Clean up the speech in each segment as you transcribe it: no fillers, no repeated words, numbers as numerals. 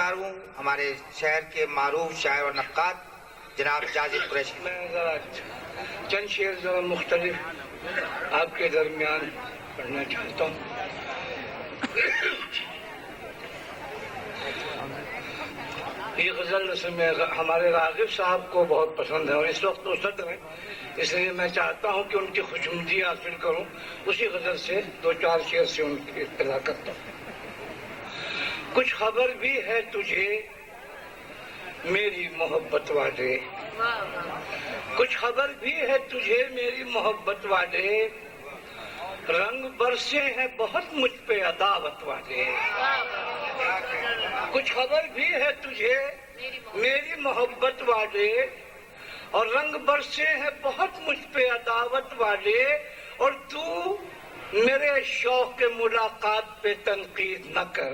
گزار ہوں ہمارے شہر کے معروف شاعر و نقاد جناب جازب قریشی۔ میں ذرا چند شعر ذرا مختلف آپ کے درمیان پڑھنا چاہتا ہوں۔ یہ غزل اصل میں ہمارے راغب صاحب کو بہت پسند ہے اور اس وقت وہ صدر ہیں، اس لیے میں چاہتا ہوں کہ ان کی خوشنودی حاصل کروں، اسی غزل سے دو چار شعر سے ان کی اطلاع کرتا ہوں۔ کچھ خبر بھی ہے تجھے میری محبت والے، کچھ خبر بھی ہے تجھے میری محبت والے، رنگ برسے ہیں بہت مجھ پہ عداوت والے۔ کچھ خبر بھی ہے تجھے میری محبت والے، اور رنگ برسے ہیں بہت مجھ پہ عداوت والے، اور تو میرے شوق ملاقات پہ تنقید نہ کر،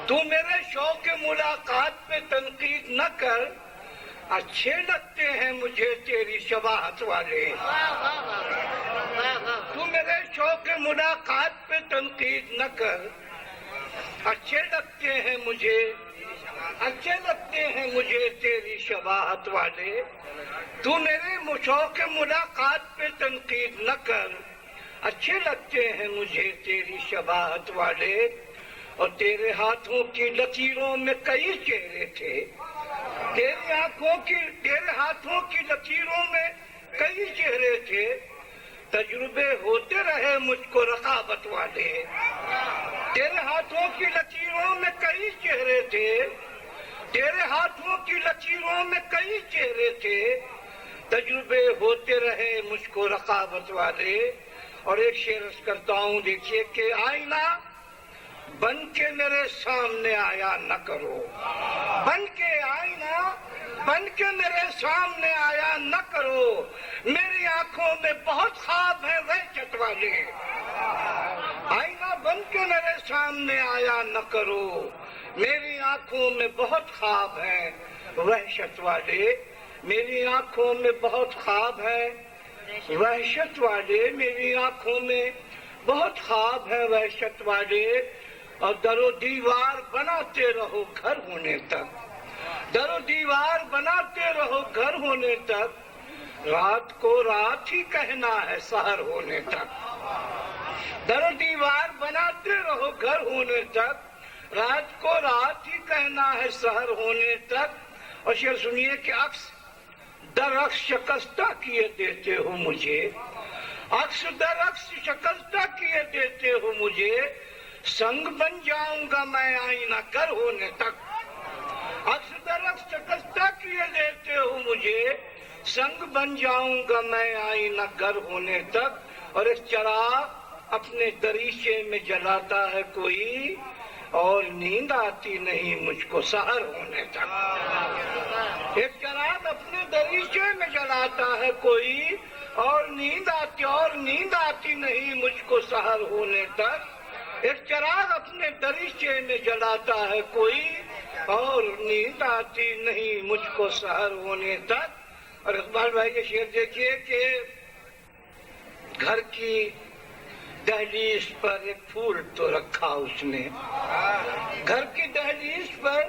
تو میرے شوق ملاقات پہ تنقید نہ کر، اچھے لگتے ہیں مجھے تیری شباہت والے۔ تو میرے شوق ملاقات پہ تنقید نہ کر، اچھے لگتے ہیں مجھے تیری شباہت والے۔ تو میرے شوق ملاقات پہ تنقید نہ کر، اچھے لگتے ہیں مجھے تیری شباہت والے، اور تیرے ہاتھوں کی لکیروں میں کئی چہرے تھے، تیرے ہاتھوں کی لکیروں میں کئی چہرے تھے، تجربے ہوتے رہے مجھ کو رقابت والے۔ تیرے ہاتھوں کی لکیروں میں کئی چہرے تھے، تیرے ہاتھوں کی لکیروں میں کئی چہرے تھے، تجربے ہوتے رہے مجھ کو رقابت والے۔ اور ایک شعر عرض کرتا ہوں، دیکھیے کہ آئینہ بن کے میرے سامنے آیا نہ کرو، آئینہ بن کے میرے سامنے آیا نہ کرو، میری آنکھوں میں بہت خواب ہیں وحشت والے۔ آئینہ بن کے میرے سامنے آیا نہ کرو، میری آنکھوں میں بہت خواب ہیں وحشت والے، میری آنکھوں میں بہت خواب ہیں وحشت والے، میری آنکھوں میں بہت خواب ہیں وحشت والے، اور در و دیوار بناتے رہو گھر ہونے تک، در و دیوار بناتے رہو گھر ہونے تک، رات کو رات ہی کہنا ہے سحر ہونے تک، در و دیوار بناتے رہو گھر ہونے تک، رات کو رات ہی کہنا ہے سحر ہونے تک۔ اور شعر سنیے کہ عکس در عکس شکستہ کیے دیتے ہو مجھے، عکس در عکس شکستہ کیے دیتے ہو مجھے، سنگ بن جاؤں گا میں آئینہ گر ہونے تک، عکس در عکس شکستہ کیے دیتے ہو مجھے، سنگ بن جاؤں گا میں آئینہ گر ہونے تک۔ اور ایک چراغ اپنے دریچے میں جلاتا ہے کوئی، اور نیند آتی نہیں مجھ کو سحر ہونے تک، ایک چراغ اپنے دریچے میں جلاتا ہے کوئی، اور نیند آتی نہیں مجھ کو سحر ہونے تک، ایک چراغ اپنے دریچے میں جلاتا ہے کوئی، اور نیند آتی نہیں مجھ کو سحر ہونے تک۔ اور اقبال بھائی کے شعر دیکھیے کہ گھر کی دہلیز پر ایک پھول تو رکھا اس نے، گھر کی دہلیز پر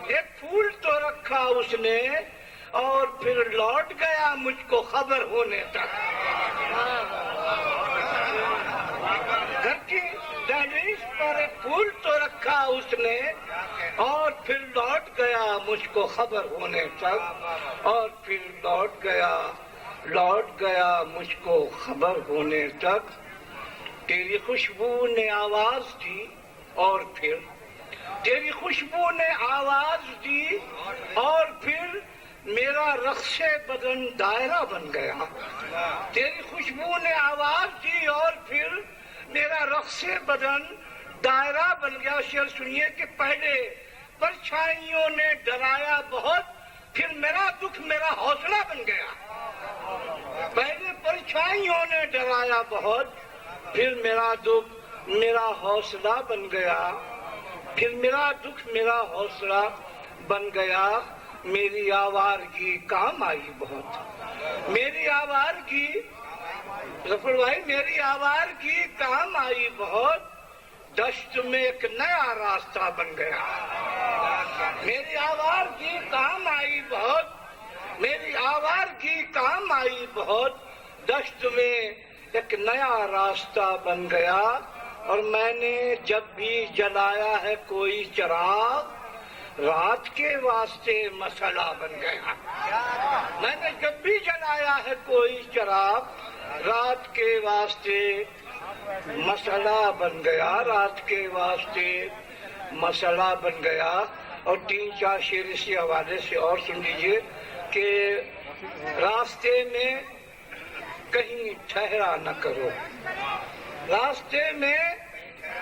ایک پھول تو رکھا اس نے، اور پھر لوٹ گیا مجھ کو خبر ہونے تک، گھر کی دہلیز پر ایک پھول تو رکھا اس نے، اور پھر لوٹ گیا مجھ کو خبر ہونے تک، اور پھر لوٹ گیا مجھ کو خبر ہونے تک۔ تیری خوشبو نے آواز دی، اور پھر تیری خوشبو نے آواز دی، اور پھر میرا رقص بدن دائرہ بن گیا، تیری خوشبو نے آواز دی، اور پھر میرا رقص بدن دائرہ بن گیا۔ شعر سنیے کہ پہلے پرچھائیوں نے ڈرایا بہت، پھر میرا دکھ میرا حوصلہ بن گیا، پہلے پرچھائیوں نے ڈرایا بہت، پھر میرا دکھ میرا حوصلہ بن گیا، پھر میرا دکھ میرا حوصلہ بن گیا، میری آوارگی کام آئی بہت، میری آوارگی ظفر بھائی میری آوارگی کام آئی بہت، دشت میں ایک نیا راستہ بن گیا، میری آوارگی کام آئی بہت، میری آوارگی کام آئی بہت، دشت میں ایک نیا راستہ بن گیا، اور میں نے جب بھی جلایا ہے کوئی چراغ رات کے واسطے مسئلہ بن گیا۔ میں نے جب بھی جلایا ہے کوئی چراغ رات کے واسطے مسئلہ بن گیا، رات کے واسطے مسئلہ بن گیا۔ اور 3-4 شعر اسی حوالے سے اور سن لیجئے کہ راستے میں کہیں ٹھہرا نہ کرو، راستے میں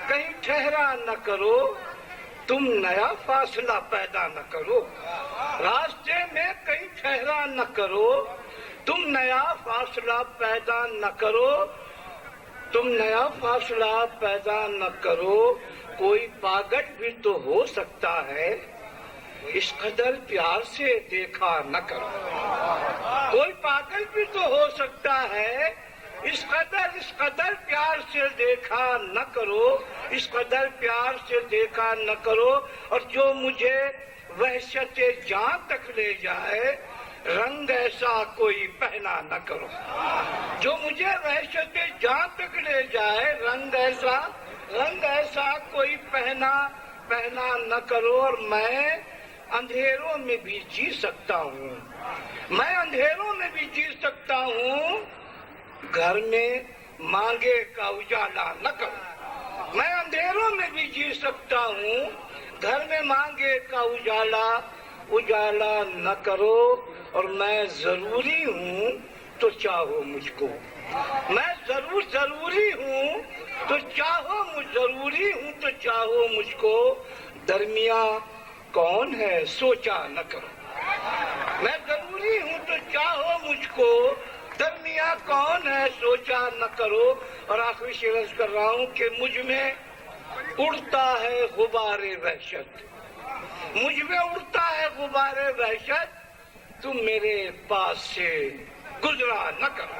کہیں ٹھہرا نہ کرو، تم نیا فاصلہ پیدا نہ کرو، راستے میں کہیں ٹھہرا نہ کرو، تم نیا فاصلہ پیدا نہ کرو، تم نیا فاصلہ پیدا نہ کرو، کوئی پاگل بھی تو ہو سکتا ہے، اس قدر پیار سے دیکھا نہ کرو، کوئی پاگل بھی تو ہو سکتا ہے، اس قدر پیار سے دیکھا نہ کرو، اس قدر پیار سے دیکھا نہ کرو، اور جو مجھے وحشت جاں تک لے جائے رنگ ایسا کوئی پہنا نہ کرو، جو مجھے وحشت جاں تک لے جائے رنگ ایسا کوئی پہنا نہ کرو، اور میں اندھیروں میں بھی جی سکتا ہوں، میں اندھیروں میں بھی جی سکتا ہوں، گھر میں مانگے کا اجالا نہ کرو، میں اندھیروں میں بھی جی سکتا ہوں، گھر میں مانگے کا اجالا نہ کرو، اور میں ضروری ہوں تو چاہو مجھ کو، میں ضروری ہوں تو چاہو مجھ کو، درمیاں کون ہے سوچا نہ کرو، میں ضروری ہوں تو چاہو مجھ کو، درمیاں کون ہے سوچا نہ کرو۔ اور آخری شعر عرض کر رہا ہوں کہ مجھ میں اڑتا ہے غبار وحشت، مجھ میں اڑتا ہے غبار وحشت، تم میرے پاس سے گزرا نہ کرو۔